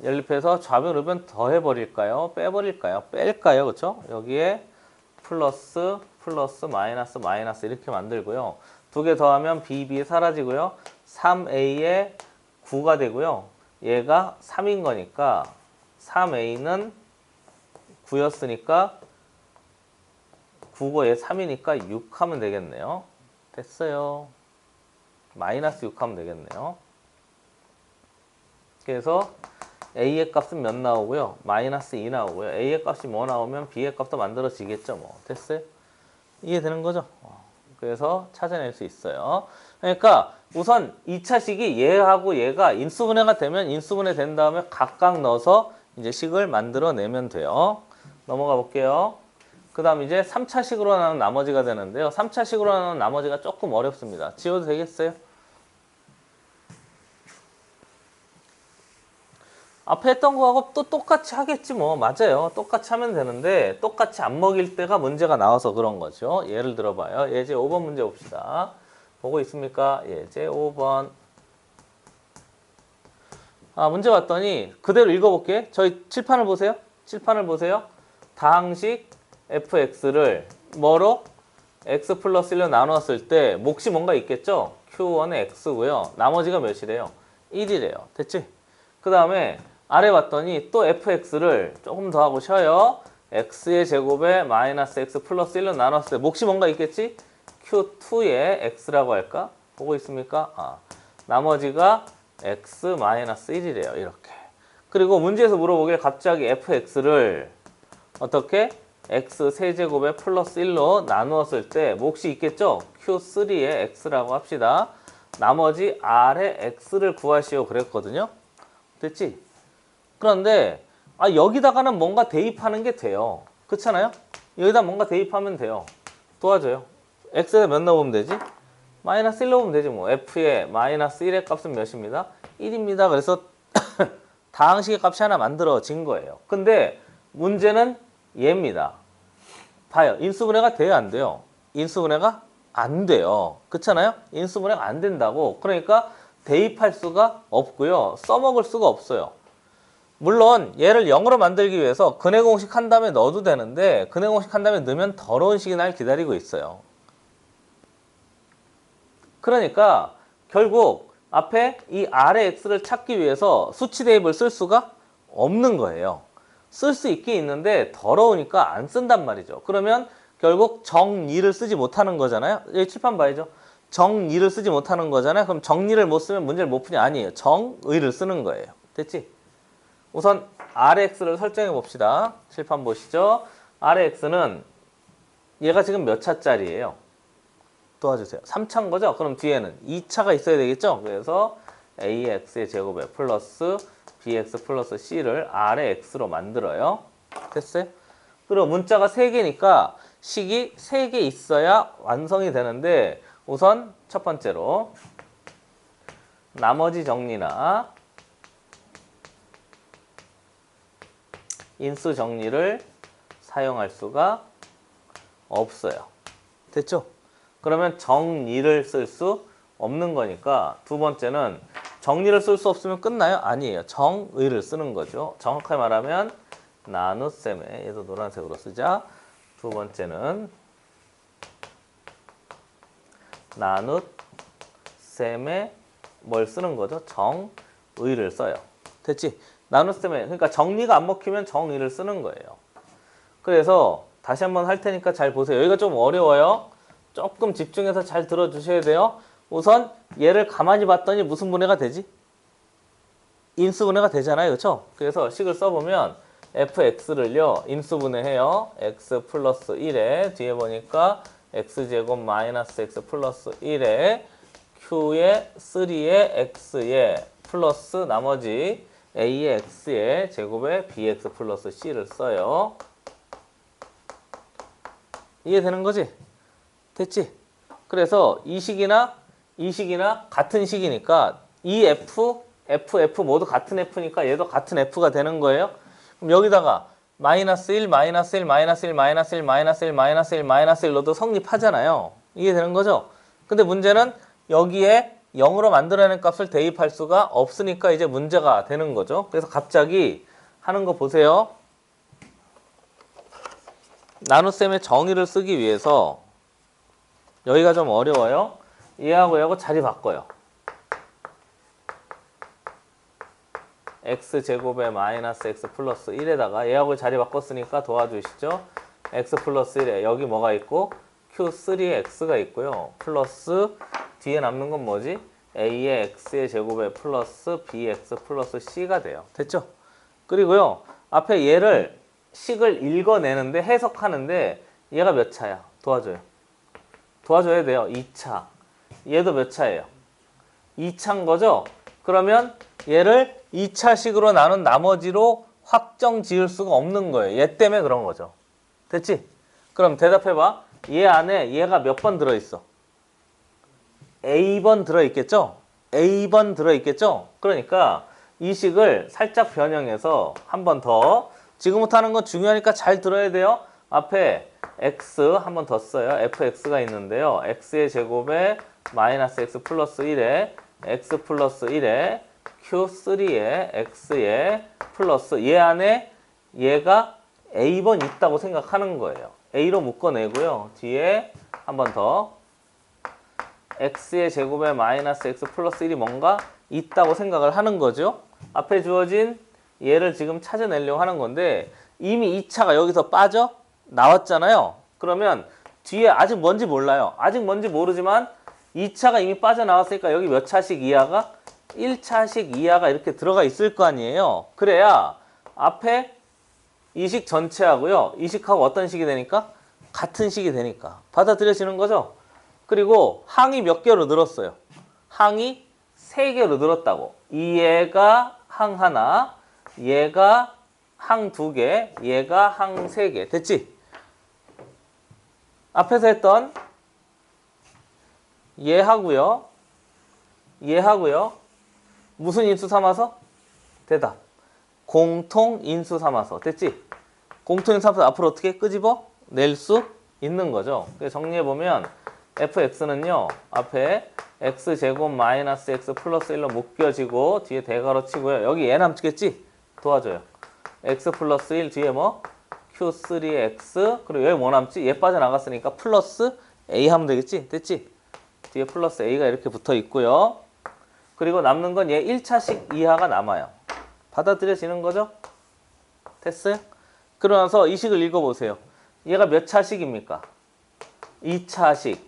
연립해서 좌변, 우변 더해버릴까요? 빼버릴까요? 뺄까요? 그렇죠? 여기에 플러스, 플러스, 마이너스, 마이너스 이렇게 만들고요. 두 개 더하면 b 사라지고요. 3a에 9가 되고요. 얘가 3인 거니까 3a는 9였으니까 9고 얘 3이니까 6 하면 되겠네요. 됐어요. 마이너스 6 하면 되겠네요. 그래서 a의 값은 몇 나오고요? 마이너스 2 나오고요. a의 값이 뭐 나오면 b의 값도 만들어지겠죠. 뭐 됐어요? 이해되는 거죠? 그래서 찾아낼 수 있어요. 그러니까 우선 2차식이 얘하고 얘가 인수분해가 되면 인수분해 된 다음에 각각 넣어서 이제 식을 만들어내면 돼요. 넘어가 볼게요. 그 다음 이제 3차식으로 나눈 나머지가 되는데요. 3차식으로 나눈 나머지가 조금 어렵습니다. 지워도 되겠어요? 앞에 했던 거하고 또 똑같이 하겠지 뭐. 맞아요. 똑같이 하면 되는데 똑같이 안 먹일 때가 문제가 나와서 그런 거죠. 예를 들어봐요. 예제 5번 문제 봅시다. 보고 있습니까? 예제 5번. 문제 봤더니 그대로 읽어볼게. 저희 칠판을 보세요. 칠판을 보세요. 다항식 fx를 뭐로? x 플러스 1로 나누었을 때 몫이 뭔가 있겠죠? q1의 x고요. 나머지가 몇이래요? 1이래요. 됐지? 그 다음에 아래 봤더니 또 fx를 조금 더 하고 쉬어요. x의 제곱에 마이너스 x 플러스 1로 나눴을 때 몫이 뭔가 있겠지? q2의 x라고 할까? 보고 있습니까? 나머지가 x 마이너스 1이래요. 이렇게. 그리고 문제에서 물어보길 갑자기 fx를 어떻게? x 세제곱에 플러스 1로 나누었을 때 몫이 있겠죠? q3의 x라고 합시다. 나머지 r의 x를 구하시오 그랬거든요. 됐지? 그런데 여기다가는 뭔가 대입하는 게 돼요. 그렇잖아요? 여기다 뭔가 대입하면 돼요. 도와줘요. x에다 몇 넣으면 되지? 마이너스 1 넣으면 되지 뭐. f의 마이너스 1의 값은 몇입니다? 1입니다. 그래서 다항식의 값이 하나 만들어진 거예요. 근데 문제는 얘입니다. 봐요. 인수분해가 돼요? 안 돼요? 인수분해가 안 돼요. 그렇잖아요? 인수분해가 안 된다고. 그러니까 대입할 수가 없고요. 써먹을 수가 없어요. 물론 얘를 0으로 만들기 위해서 근해공식 한 다음에 넣어도 되는데 근해공식 한 다음에 넣으면 더러운 식이 날 기다리고 있어요. 그러니까 결국 앞에 이 R의 X를 찾기 위해서 수치 대입을 쓸 수가 없는 거예요. 쓸 수 있긴 있는데 더러우니까 안 쓴단 말이죠. 그러면 결국 정리를 쓰지 못하는 거잖아요. 여기 칠판 봐야죠. 정리를 쓰지 못하는 거잖아요. 그럼 정리를 못 쓰면 문제를 못 푸냐? 아니에요. 정의를 쓰는 거예요. 됐지? 우선 RX를 설정해 봅시다. 칠판 보시죠. RX는 얘가 지금 몇 차짜리예요? 도와주세요. 3차인 거죠? 그럼 뒤에는 2차가 있어야 되겠죠? 그래서 AX의 제곱에 플러스 BX 플러스 C를 R의 X로 만들어요. 됐어요? 그리고 문자가 3개니까 식이 3개 있어야 완성이 되는데 우선 첫 번째로 나머지 정리나 인수 정리를 사용할 수가 없어요. 됐죠? 그러면 정리를 쓸 수 없는 거니까 두 번째는 정리를 쓸 수 없으면 끝나요? 아니에요. 정의를 쓰는 거죠. 정확하게 말하면 나눗셈에 얘도 노란색으로 쓰자. 두 번째는 나눗셈에 뭘 쓰는 거죠? 정의를 써요. 됐지? 나눗셈에 그러니까 정리가 안 먹히면 정의를 쓰는 거예요. 그래서 다시 한번 할 테니까 잘 보세요. 여기가 좀 어려워요. 조금 집중해서 잘 들어주셔야 돼요. 우선 얘를 가만히 봤더니 무슨 분해가 되지? 인수분해가 되잖아요. 그렇죠? 그래서 식을 써보면 fx를요. 인수분해해요. x 플러스 1에 뒤에 보니까 x제곱 마이너스 x 플러스 1에 q에 3에 x에 플러스 나머지 a의 x의 제곱에 bx 플러스 c를 써요. 이해되는 거지? 됐지? 그래서 이 식이나 같은 식이니까 이 f 모두 같은 f니까 얘도 같은 f가 되는 거예요. 그럼 여기다가 마이너스 1, 마이너스 1, 마이너스 1, 마이너스 1, 마이너스 1, 마이너스 1, 마이너스 1 넣어도 성립하잖아요. 이해되는 거죠? 근데 문제는 여기에 0으로 만들어낸 값을 대입할 수가 없으니까 이제 문제가 되는 거죠. 그래서 갑자기 하는 거 보세요. 나눗셈의 정의를 쓰기 위해서 여기가 좀 어려워요. 얘하고 자리 바꿔요. x제곱에 마이너스 x 플러스 1에다가 얘하고 자리 바꿨으니까 도와주시죠. x 플러스 1에 여기 뭐가 있고 q3에 x가 있고요. 플러스 뒤에 남는 건 뭐지? a의 x의 제곱에 플러스 bx 플러스 c가 돼요. 됐죠? 그리고요. 앞에 얘를 식을 읽어내는데 해석하는데 얘가 몇 차야? 도와줘요. 도와줘야 돼요. 2차. 얘도 몇 차예요? 2차인 거죠? 그러면 얘를 2차식으로 나눈 나머지로 확정 지을 수가 없는 거예요. 얘 때문에 그런 거죠. 됐지? 그럼 대답해봐. 얘 안에 얘가 몇 번 들어있어? A번 들어있겠죠? A번 들어있겠죠? 그러니까 이 식을 살짝 변형해서 한 번 더 지금부터 하는 건 중요하니까 잘 들어야 돼요. 앞에 x 한 번 더 써요. fx가 있는데요. x의 제곱에 마이너스 x 플러스 1에 x 플러스 1에 q3에 x에 플러스 얘 안에 얘가 a번 있다고 생각하는 거예요. a로 묶어내고요. 뒤에 한 번 더 x의 제곱에 마이너스 x 플러스 1이 뭔가 있다고 생각을 하는 거죠. 앞에 주어진 얘를 지금 찾아내려고 하는 건데 이미 2차가 여기서 빠져 나왔잖아요. 그러면 뒤에 아직 뭔지 몰라요. 아직 뭔지 모르지만 2차가 이미 빠져나왔으니까 여기 몇 차식 이하가? 1차식 이하가 이렇게 들어가 있을 거 아니에요. 그래야 앞에 이 식 전체하고요. 이 식하고 어떤 식이 되니까? 같은 식이 되니까. 받아들여지는 거죠? 그리고 항이 몇 개로 늘었어요? 항이 3개로 늘었다고. 얘가 항 하나, 얘가 항 2개, 얘가 항 3개. 됐지? 앞에서 했던 얘하고요. 얘하고요. 무슨 인수 삼아서? 대답. 공통 인수 삼아서. 됐지? 공통 인수 삼아서 앞으로 어떻게 끄집어 낼 수 있는 거죠. 그래서 정리해보면 fx는요. 앞에 x제곱 마이너스 x 플러스 1로 묶여지고 뒤에 대괄호 치고요. 여기 얘 남겠지? 도와줘요. x 플러스 1 뒤에 뭐? q3x 그리고 여기 뭐 남지? 얘 빠져나갔으니까 플러스 a 하면 되겠지? 됐지? 뒤에 플러스 a가 이렇게 붙어 있고요. 그리고 남는 건 얘 1차식 이하가 남아요. 받아들여지는 거죠? 됐어요? 그러면서 이 식을 읽어보세요. 얘가 몇 차식입니까? 2차식.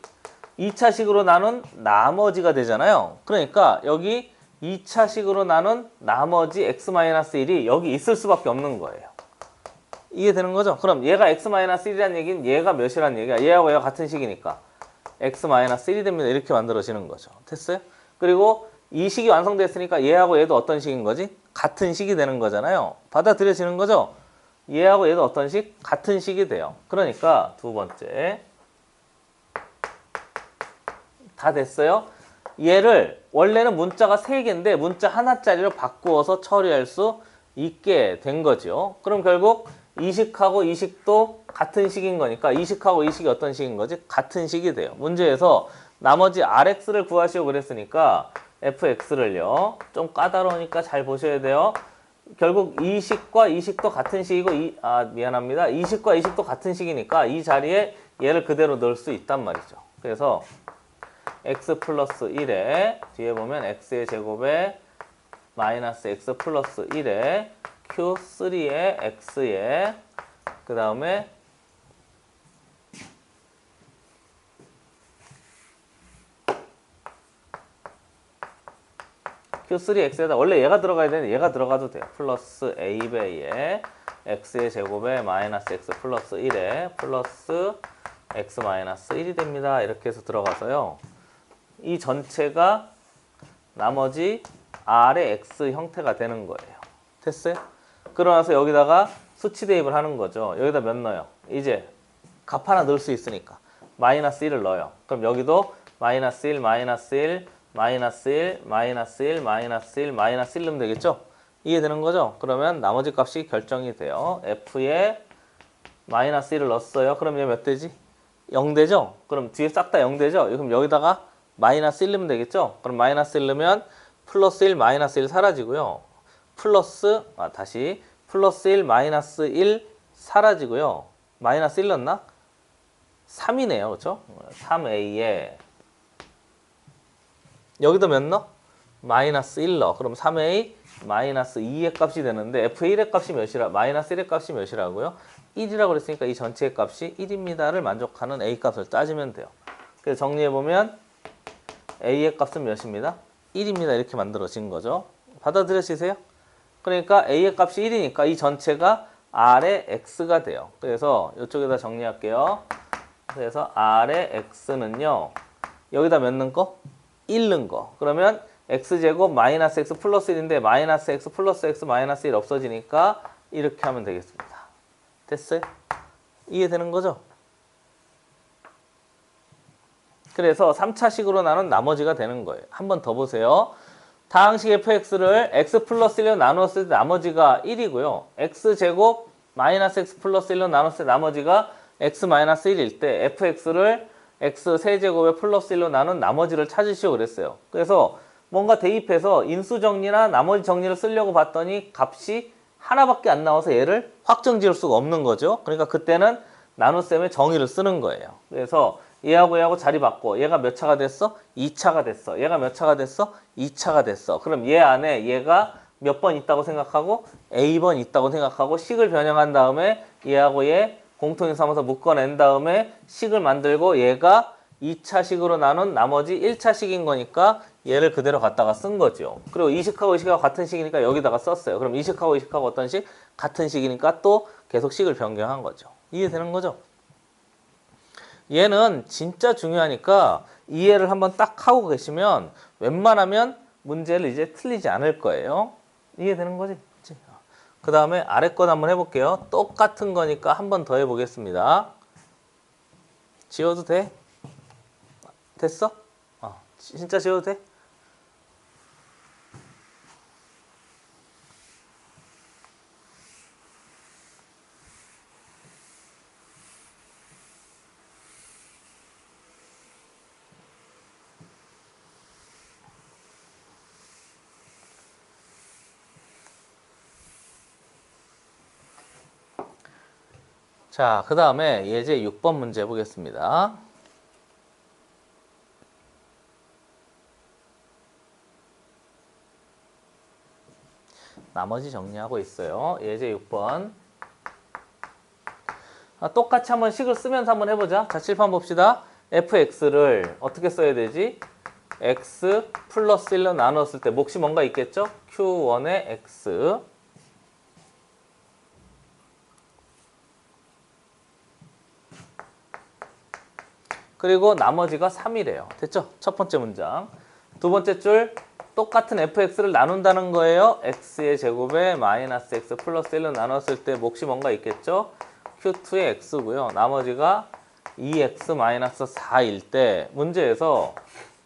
2차식으로 나눈 나머지가 되잖아요. 그러니까 여기 2차식으로 나눈 나머지 x-1이 여기 있을 수밖에 없는 거예요. 이해되는 거죠? 그럼 얘가 x-1이라는 얘기는 얘가 몇이라는 얘기야? 얘하고 얘가 같은 식이니까 x-1이 됩니다. 이렇게 만들어지는 거죠. 됐어요? 그리고 이 식이 완성됐으니까 얘하고 얘도 어떤 식인 거지? 같은 식이 되는 거잖아요. 받아들여지는 거죠? 얘하고 얘도 어떤 식? 같은 식이 돼요. 그러니까 두 번째 다 됐어요? 얘를 원래는 문자가 3개인데 문자 하나짜리로 바꾸어서 처리할 수 있게 된 거죠. 그럼 결국 이 식하고 이 식도 같은 식인 거니까 이 식하고 이 식이 어떤 식인 거지? 같은 식이 돼요. 문제에서 나머지 Rx를 구하시오 그랬으니까 fx를요. 좀 까다로우니까 잘 보셔야 돼요. 결국 이 식과 이 식도 같은 식이고 미안합니다. 이 식과 이 식도 같은 식이니까 이 자리에 얘를 그대로 넣을 수 있단 말이죠. 그래서 x 플러스 1에 뒤에 보면 x의 제곱에 마이너스 x 플러스 1에 q3에 x에 그 다음에 q3x에다 원래 얘가 들어가야 되는데 얘가 들어가도 돼요. 플러스 a배에 x의 제곱에 마이너스 x 플러스 1에 플러스 x 마이너스 1이 됩니다. 이렇게 해서 들어가서요. 이 전체가 나머지 R의 X 형태가 되는 거예요. 됐어요? 그러나서 여기다가 수치 대입을 하는 거죠. 여기다 몇 넣어요? 이제 값 하나 넣을 수 있으니까 마이너스 1을 넣어요. 그럼 여기도 마이너스 1, 마이너스 1, 마이너스 1, 마이너스 1, 마이너스 1, 마이너스 1 넣으면 되겠죠? 이해되는 거죠? 그러면 나머지 값이 결정이 돼요. F에 마이너스 1을 넣었어요. 그럼 얘 몇 되지? 0 되죠? 그럼 뒤에 싹 다 0 되죠? 그럼 여기다가 마이너스 1 넣으면 되겠죠? 그럼 마이너스 1 넣으면 플러스 1, 마이너스 1 사라지고요. 다시 플러스 1, 마이너스 1 사라지고요. 마이너스 1 넣었나? 3이네요. 그렇죠? 3a에 여기다 몇 넣어? 마이너스 1 넣어. 그럼 3a 마이너스 2의 값이 되는데 f1의 값이 몇이라? 마이너스 1의 값이 몇이라고요? 1이라고 그랬으니까 이 전체의 값이 1입니다를 만족하는 a 값을 따지면 돼요. 그래서 정리해보면 a의 값은 몇입니다? 1입니다. 이렇게 만들어진 거죠. 받아들여지세요? 그러니까 a의 값이 1이니까 이 전체가 r의 x가 돼요. 그래서 이쪽에다 정리할게요. 그래서 r의 x는요. 여기다 몇 넣은 거? 1 넣은 거. 그러면 x제곱 마이너스 x 플러스 1인데 마이너스 x 플러스 x 마이너스 1 없어지니까 이렇게 하면 되겠습니다. 됐어요? 이해되는 거죠? 그래서 3차식으로 나눈 나머지가 되는 거예요. 한 번 더 보세요. 다항식 fx를 x 플러스 1로 나누었을 때 나머지가 1이고요. x제곱 마이너스 x 플러스 1로 나눴을 때 나머지가 x 마이너스 1일 때 fx를 x 세제곱에 플러스 1로 나눈 나머지를 찾으시오 그랬어요. 그래서 뭔가 대입해서 인수 정리나 나머지 정리를 쓰려고 봤더니 값이 하나밖에 안 나와서 얘를 확정 지을 수가 없는 거죠. 그러니까 그때는 나눗셈의 정의를 쓰는 거예요. 그래서 얘하고 얘하고 자리 바꿔. 얘가 몇 차가 됐어? 2차가 됐어. 얘가 몇 차가 됐어? 2차가 됐어. 그럼 얘 안에 얘가 몇 번 있다고 생각하고 A번 있다고 생각하고 식을 변형한 다음에 얘하고 얘 공통인 삼아서 묶어낸 다음에 식을 만들고 얘가 2차식으로 나눈 나머지 1차식인 거니까 얘를 그대로 갖다가 쓴 거죠. 그리고 이 식하고 이 식하고 같은 식이니까 여기다가 썼어요. 그럼 이 식하고 이 식하고 어떤 식? 같은 식이니까 또 계속 식을 변경한 거죠. 이해되는 거죠? 얘는 진짜 중요하니까 이해를 한번 딱 하고 계시면 웬만하면 문제를 이제 틀리지 않을 거예요. 이해되는 거지? 그 다음에 아래 건 한번 해볼게요. 똑같은 거니까 한 번 더 해보겠습니다. 지워도 돼? 됐어? 진짜 지워도 돼? 자, 그 다음에 예제 6번 문제 보겠습니다. 나머지 정리하고 있어요. 예제 6번. 똑같이 한번 식을 쓰면서 한번 해보자. 자, 칠판 봅시다. fx를 어떻게 써야 되지? x 플러스 1로 나눴을 때 몫이 뭔가 있겠죠? q1의 x 그리고 나머지가 3이래요. 됐죠? 첫 번째 문장. 두 번째 줄 똑같은 fx를 나눈다는 거예요. x의 제곱에 마이너스 x 플러스 1로 나눴을 때 몫이 뭔가 있겠죠? q2의 x고요. 나머지가 2x 마이너스 4일 때 문제에서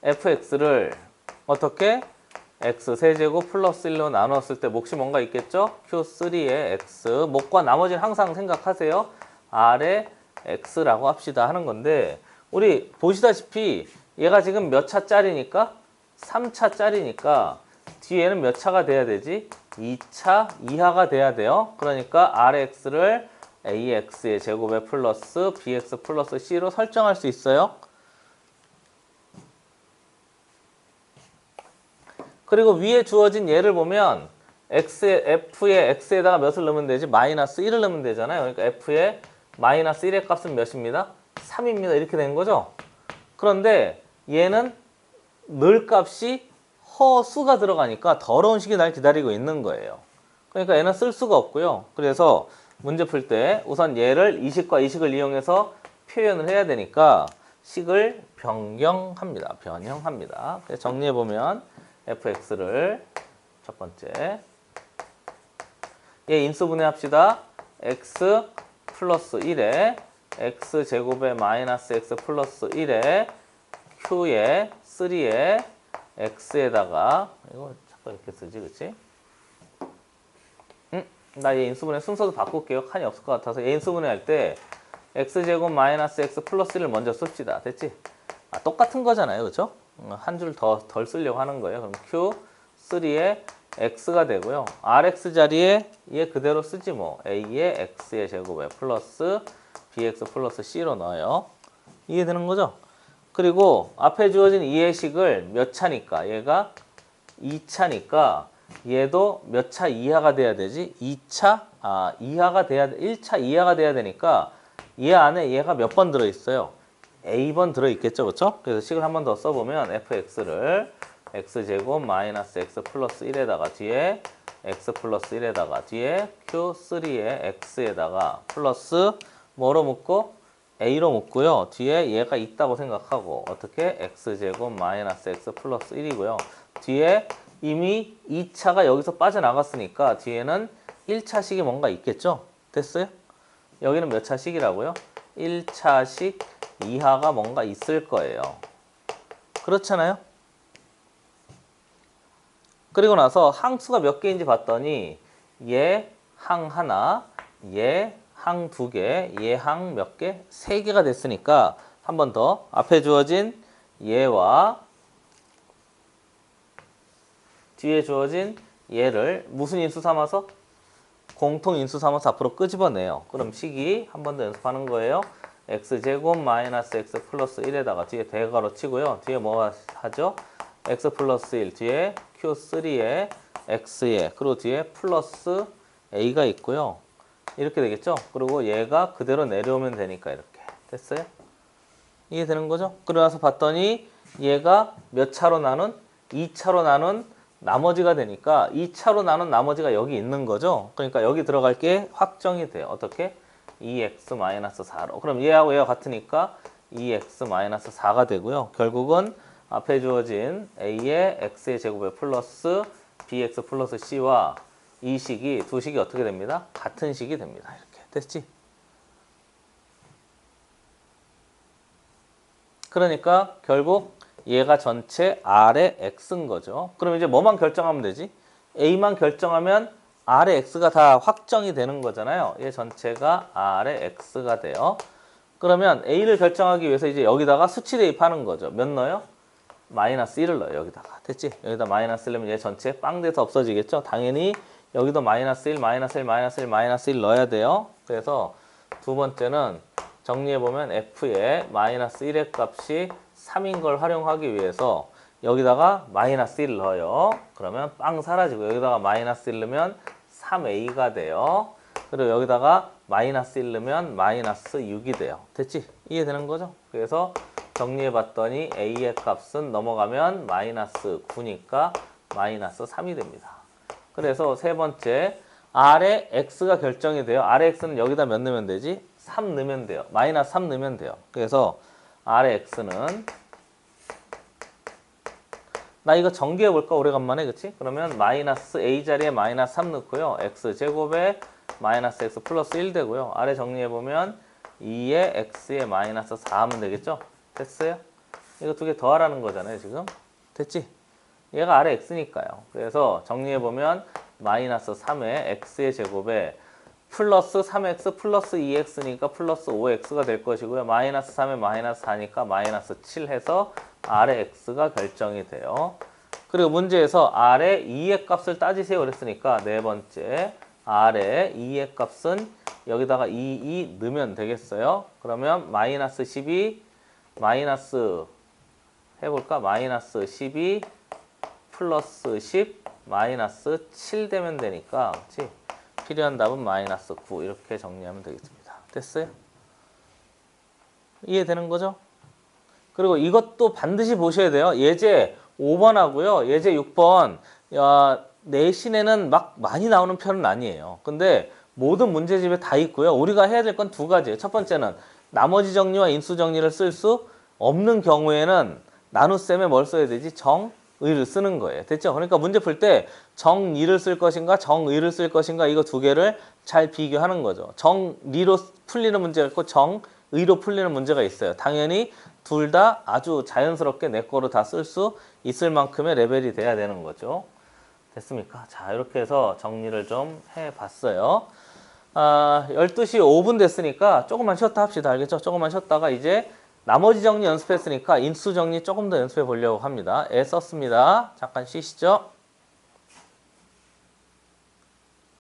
fx를 어떻게? x 세제곱 플러스 1로 나눴을 때 몫이 뭔가 있겠죠? q3의 x 몫과 나머지는 항상 생각하세요. r의 x라고 합시다 하는 건데 우리 보시다시피 얘가 지금 몇 차짜리니까? 3차짜리니까 뒤에는 몇 차가 돼야 되지? 2차 이하가 돼야 돼요. 그러니까 rx를 ax의 제곱에 플러스 bx 플러스 c로 설정할 수 있어요. 그리고 위에 주어진 예를 보면 f의 x에다가 몇을 넣으면 되지? 마이너스 1을 넣으면 되잖아요. 그러니까 f의 마이너스 1의 값은 몇입니다? 3입니다. 이렇게 된 거죠. 그런데 얘는 늘 값이 허수가 들어가니까 더러운 식이 날 기다리고 있는 거예요. 그러니까 얘는 쓸 수가 없고요. 그래서 문제 풀 때 우선 얘를 이식과 이식을 이용해서 표현을 해야 되니까 식을 변경합니다. 변형합니다. 그래서 정리해보면 fx를 첫 번째 얘 인수분해 합시다. x 플러스 1에 x제곱에 마이너스 x 플러스 1에 q에 3에 x에다가 이거 자꾸 이렇게 쓰지 그치? 나 얘 인수분해 순서도 바꿀게요. 칸이 없을 것 같아서 얘 인수분해 할 때 x제곱 마이너스 x 플러스 1을 먼저 씁시다. 됐지? 똑같은 거잖아요. 그쵸? 한 줄 덜 쓰려고 하는 거예요. 그럼 q3에 x가 되고요. rx 자리에 얘 그대로 쓰지 뭐. a의 x의 제곱에 플러스 bx 플러스 c로 넣어요. 이해되는 거죠? 그리고 앞에 주어진 이의 식을 몇 차니까 얘가 2차니까 얘도 몇 차 이하가 돼야 되지? 2차 이하가 돼야 1차 이하가 돼야 되니까 얘 안에 얘가 몇 번 들어 있어요? a번 들어 있겠죠. 그렇죠? 그래서 식을 한 번 더 써보면 fx를 x제곱 마이너스 x 플러스 1에다가 뒤에 x 플러스 1에다가 뒤에 q3의 x에다가 플러스 뭐로 묶고? a로 묶고요. 뒤에 얘가 있다고 생각하고 어떻게? x제곱 마이너스 x 플러스 1이고요. 뒤에 이미 2차가 여기서 빠져나갔으니까 뒤에는 1차식이 뭔가 있겠죠? 됐어요? 여기는 몇 차식이라고요? 1차식 이하가 뭔가 있을 거예요. 그렇잖아요? 그리고 나서 항수가 몇 개인지 봤더니 얘 항 하나, 얘 항 두 개, 얘 항 몇 개? 3개가 됐으니까 한 번 더 앞에 주어진 얘와 뒤에 주어진 얘를 무슨 인수 삼아서? 공통 인수 삼아서 앞으로 끄집어내요. 그럼 식이 한 번 더 연습하는 거예요. x제곱 마이너스 x 플러스 1에다가 뒤에 대괄호 치고요. 뒤에 뭐 하죠? x 플러스 1 뒤에 q3에 x에 그리고 뒤에 플러스 a가 있고요. 이렇게 되겠죠? 그리고 얘가 그대로 내려오면 되니까 이렇게 됐어요? 이해되는 거죠? 그러고 나서 봤더니 얘가 몇 차로 나눈? 2차로 나눈 나머지가 되니까 2차로 나눈 나머지가 여기 있는 거죠? 그러니까 여기 들어갈 게 확정이 돼요. 어떻게? 2x-4로. 그럼 얘하고 얘가 같으니까 2x-4가 되고요. 결국은 앞에 주어진 a의 x의 제곱에 플러스 bx 플러스 c와 이 식이 두 식이 어떻게 됩니다? 같은 식이 됩니다. 이렇게 됐지? 그러니까 결국 얘가 전체 R의 X인 거죠. 그럼 이제 뭐만 결정하면 되지? A만 결정하면 R의 X가 다 확정이 되는 거잖아요. 얘 전체가 R의 X가 돼요. 그러면 A를 결정하기 위해서 이제 여기다가 수치 대입하는 거죠. 몇 넣어요? 마이너스 1을 넣어요. 여기다가. 됐지? 여기다 마이너스 1 넣으면 얘 전체 빵 돼서 없어지겠죠? 당연히 여기도 마이너스 1, 마이너스 1, 마이너스 1, 마이너스 1 넣어야 돼요. 그래서 두 번째는 정리해보면 F의 마이너스 1의 값이 3인 걸 활용하기 위해서 여기다가 마이너스 1 넣어요. 그러면 빵 사라지고 여기다가 마이너스 1 넣으면 3a가 돼요. 그리고 여기다가 마이너스 1 넣으면 마이너스 6이 돼요. 됐지? 이해되는 거죠? 그래서 정리해봤더니 a의 값은 넘어가면 마이너스 9니까 마이너스 3이 됩니다. 그래서 세 번째 R의 X가 결정이 돼요. R의 X는 여기다 몇 넣으면 되지? 3 넣으면 돼요. 마이너스 3 넣으면 돼요. 그래서 R의 X는 나 이거 전개해볼까? 오래간만에 그치? 그러면 마이너스 A 자리에 마이너스 3 넣고요. X제곱에 마이너스 X 플러스 1 되고요. 아래 정리해보면 2에 X에 마이너스 4 하면 되겠죠? 됐어요? 이거 두 개 더하라는 거잖아요 지금. 됐지? 얘가 아래 X니까요. 그래서 정리해보면 마이너스 3에 X의 제곱에 플러스 3X 플러스 2X니까 플러스 5X가 될 것이고요. 마이너스 3에 마이너스 4니까 마이너스 7 해서 R의 X가 결정이 돼요. 그리고 문제에서 R의 2의 값을 따지세요 그랬으니까 네 번째 R의 2의 값은 여기다가 2 넣으면 되겠어요. 그러면 마이너스 12 마이너스 해볼까? 마이너스 12 플러스 10 마이너스 7 되면 되니까 그렇지? 필요한 답은 마이너스 9 이렇게 정리하면 되겠습니다. 됐어요? 이해되는 거죠? 그리고 이것도 반드시 보셔야 돼요. 예제 5번하고요. 예제 6번 내신에는 막 많이 나오는 편은 아니에요. 근데 모든 문제집에 다 있고요. 우리가 해야 될 건 두 가지예요. 첫 번째는 나머지 정리와 인수 정리를 쓸 수 없는 경우에는 나눗셈에 뭘 써야 되지? 정의를 쓰는 거예요. 됐죠? 그러니까 문제 풀 때 정리를 쓸 것인가 정의를 쓸 것인가 이거 두 개를 잘 비교하는 거죠. 정리로 풀리는 문제가 있고 정의로 풀리는 문제가 있어요. 당연히 둘 다 아주 자연스럽게 내 거로 다 쓸 수 있을 만큼의 레벨이 돼야 되는 거죠. 됐습니까? 자, 이렇게 해서 정리를 좀 해봤어요. 12시 5분 됐으니까 조금만 쉬었다 합시다. 알겠죠? 조금만 쉬었다가 이제 나머지 정리 연습했으니까 인수 정리 조금 더 연습해 보려고 합니다. 애 썼습니다. 잠깐 쉬시죠.